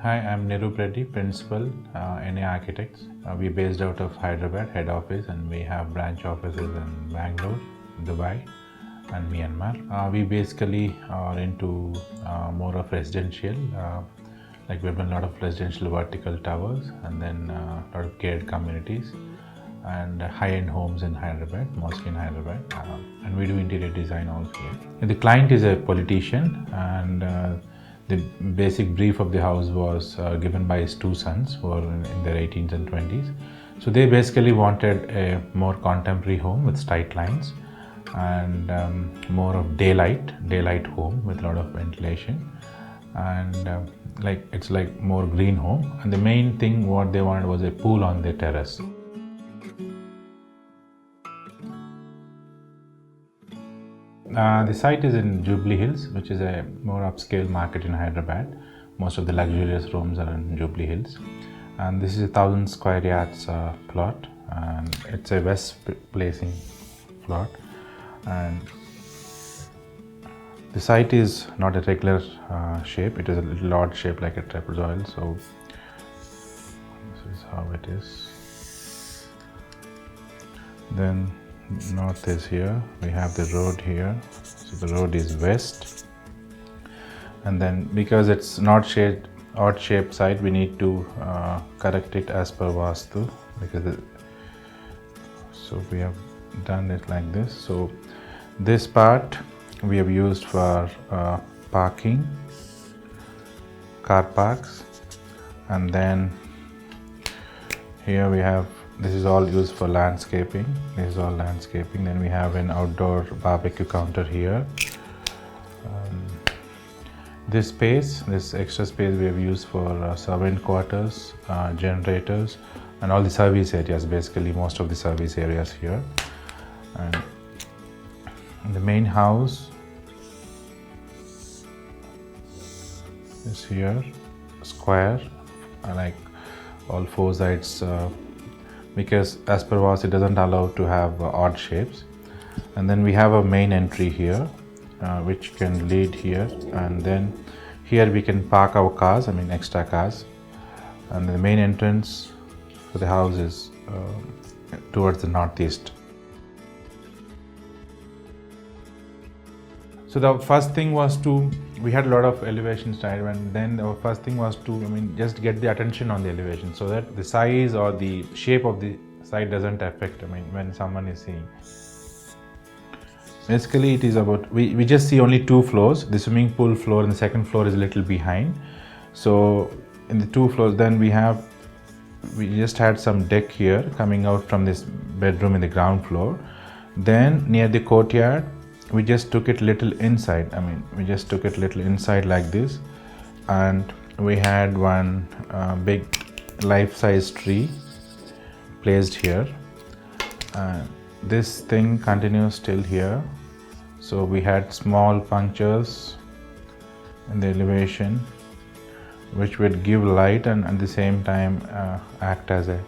Hi, I'm Niroop Reddy, Principal, NA Architects. We're based out of Hyderabad, head office, and we have branch offices in Bangalore, Dubai, and Myanmar. We basically are into more of residential, like we've done a lot of residential vertical towers and then a lot of gated communities and high-end homes in Hyderabad, mostly in Hyderabad, and we do interior design also here. And the client is a politician, and the basic brief of the house was given by his two sons who are in their 18s and 20s. So they basically wanted a more contemporary home with straight lines and more of daylight home with a lot of ventilation, and it's like more green home. And the main thing what they wanted was a pool on their terrace. The site is in Jubilee Hills, which is a more upscale market in Hyderabad. Most of the luxurious rooms are in Jubilee Hills. And this is a 1,000 square yards plot, and it's a west facing plot. And the site is not a regular shape, it is a little odd shape like a trapezoidal. So this is how it is. Then north is here, we have the road here, so the road is west, and then because it's not odd shaped site, we need to correct it as per Vastu, because so we have done it like this. So this part we have used for parking, car parks, and then here we have, this is all used for landscaping. This is all landscaping. Then we have an outdoor barbecue counter here. This space, this extra space we have used for servant quarters, generators, and all the service areas, basically most of the service areas here. And the main house is here, square, like all four sides, because as per VAS it doesn't allow to have odd shapes. And then we have a main entry here, which can lead here, and then here we can park our cars, extra cars. And the main entrance for the house is towards the northeast. So the first thing was we had a lot of elevation style, and then our first thing was to, just get the attention on the elevation so that the size or the shape of the site doesn't affect, when someone is seeing. Basically it is about, we just see only two floors. The swimming pool floor and the second floor is a little behind. So in the two floors, then we just had some deck here coming out from this bedroom in the ground floor. Then near the courtyard, we just took it little inside. We just took it little inside like this, and we had one big life-size tree placed here. This thing continues till here. So we had small punctures in the elevation, which would give light and at the same time act as a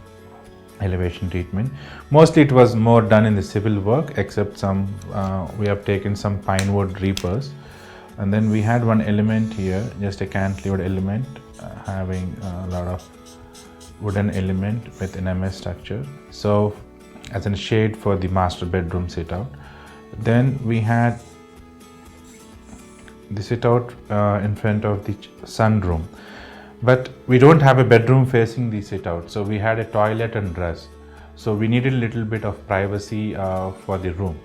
elevation treatment. Mostly it was more done in the civil work, except some we have taken some pine wood reapers. And then we had one element here, just a cantilevered element, having a lot of wooden element with an MS structure, so as a shade for the master bedroom sit out. Then we had the sit out in front of the sunroom. But we don't have a bedroom facing the sit out, so we had a toilet and dress. So we needed a little bit of privacy for the room.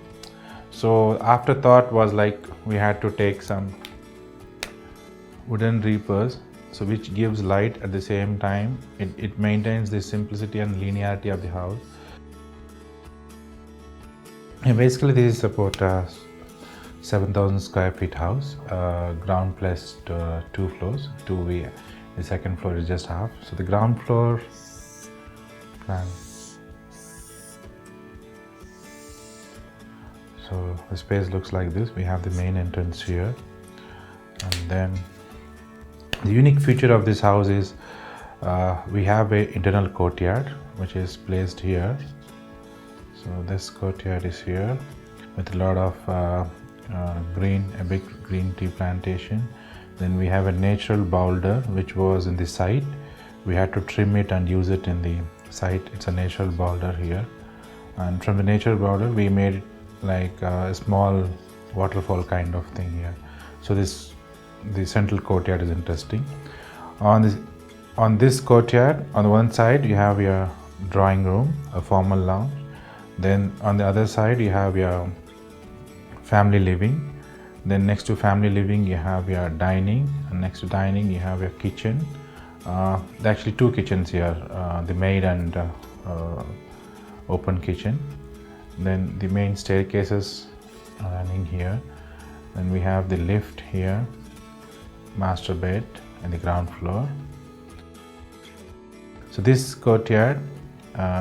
So afterthought was like we had to take some wooden reapers, so which gives light at the same time. It maintains the simplicity and linearity of the house. And basically this is about 7,000 square feet house, ground plus two floors, the second floor is just half. So the ground floor plan. So the space looks like this. We have the main entrance here, and then the unique feature of this house is we have a internal courtyard which is placed here. So this courtyard is here with a lot of a big green tea plantation. Then we have a natural boulder which was in the side. We had to trim it and use it in the side. It's a natural boulder here, and from the natural boulder we made it like a small waterfall kind of thing here. So the central courtyard is interesting. On this courtyard, on one side you have your drawing room, a formal lounge. Then on the other side you have your family living. Then next to family living you have your dining, and next to dining you have your kitchen. There are actually two kitchens here, the maid and open kitchen. Then the main staircases are running here. Then we have the lift here, master bed in the ground floor. So this courtyard,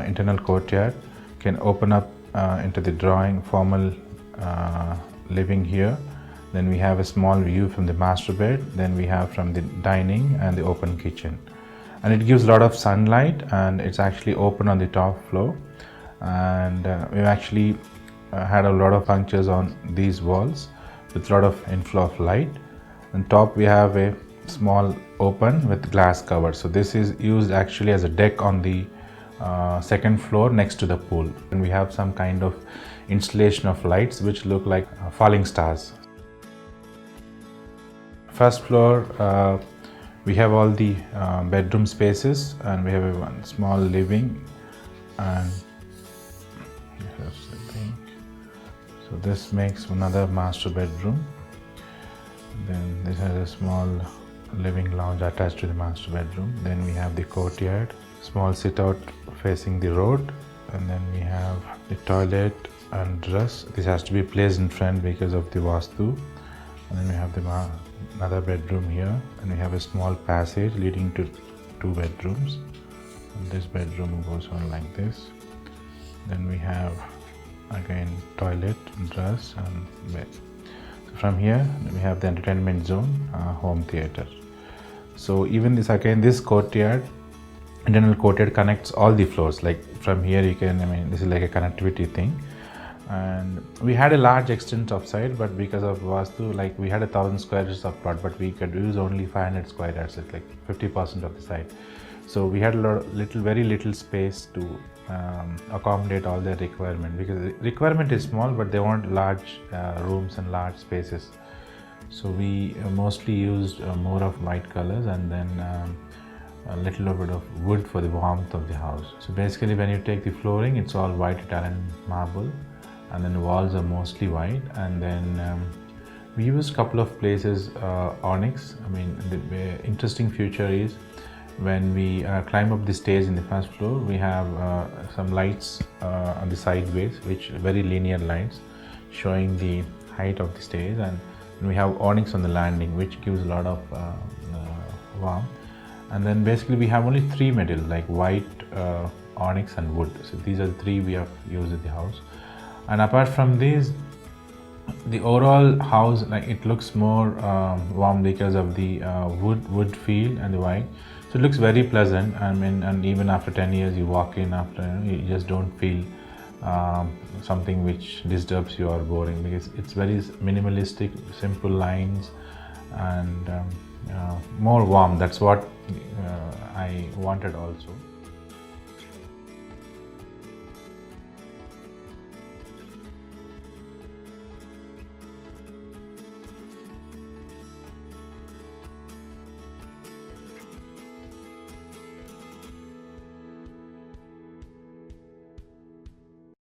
internal courtyard, can open up into the drawing formal living here. Then we have a small view from the master bed. Then we have from the dining and the open kitchen, and it gives a lot of sunlight, and it's actually open on the top floor. And we've actually had a lot of punctures on these walls with a lot of inflow of light. On top we have a small open with glass cover. So this is used actually as a deck on the second floor next to the pool. And we have some kind of installation of lights which look like falling stars. First floor, we have all the bedroom spaces, and we have a one small living, and so this makes another master bedroom. Then this has a small living lounge attached to the master bedroom. Then we have the courtyard, small sit out facing the road, and then we have the toilet and dress. This has to be placed in front because of the vastu. And then we have another bedroom here, and we have a small passage leading to two bedrooms. And this bedroom goes on like this. Then we have again toilet, dress and bed. So from here we have the entertainment zone, home theater. So even this courtyard, internal courtyard, connects all the floors. Like from here you can, this is like a connectivity thing. And we had a large extent of site, but because of vastu, like we had 1,000 square yards of plot, but we could use only 500 square yards. It's like 50% of the site. So we had very little space to accommodate all their requirement, because the requirement is small, but they want large rooms and large spaces. So we mostly used more of white colors, and then a little bit of wood for the warmth of the house. So basically when you take the flooring, it's all white Italian marble, and then the walls are mostly white. And then we used a couple of places onyx. The interesting feature is when we climb up the stairs in the first floor, we have some lights on the sideways, which very linear lights showing the height of the stairs, and we have onyx on the landing, which gives a lot of warmth. And then basically we have only three materials, like white, onyx and wood. So these are the three we have used in the house. And apart from these, the overall house, like it looks more warm because of the wood feel and the white. So it looks very pleasant. And even after 10 years, you walk in after, you just don't feel something which disturbs you or boring, because it's very minimalistic, simple lines, and more warm. That's what I wanted also.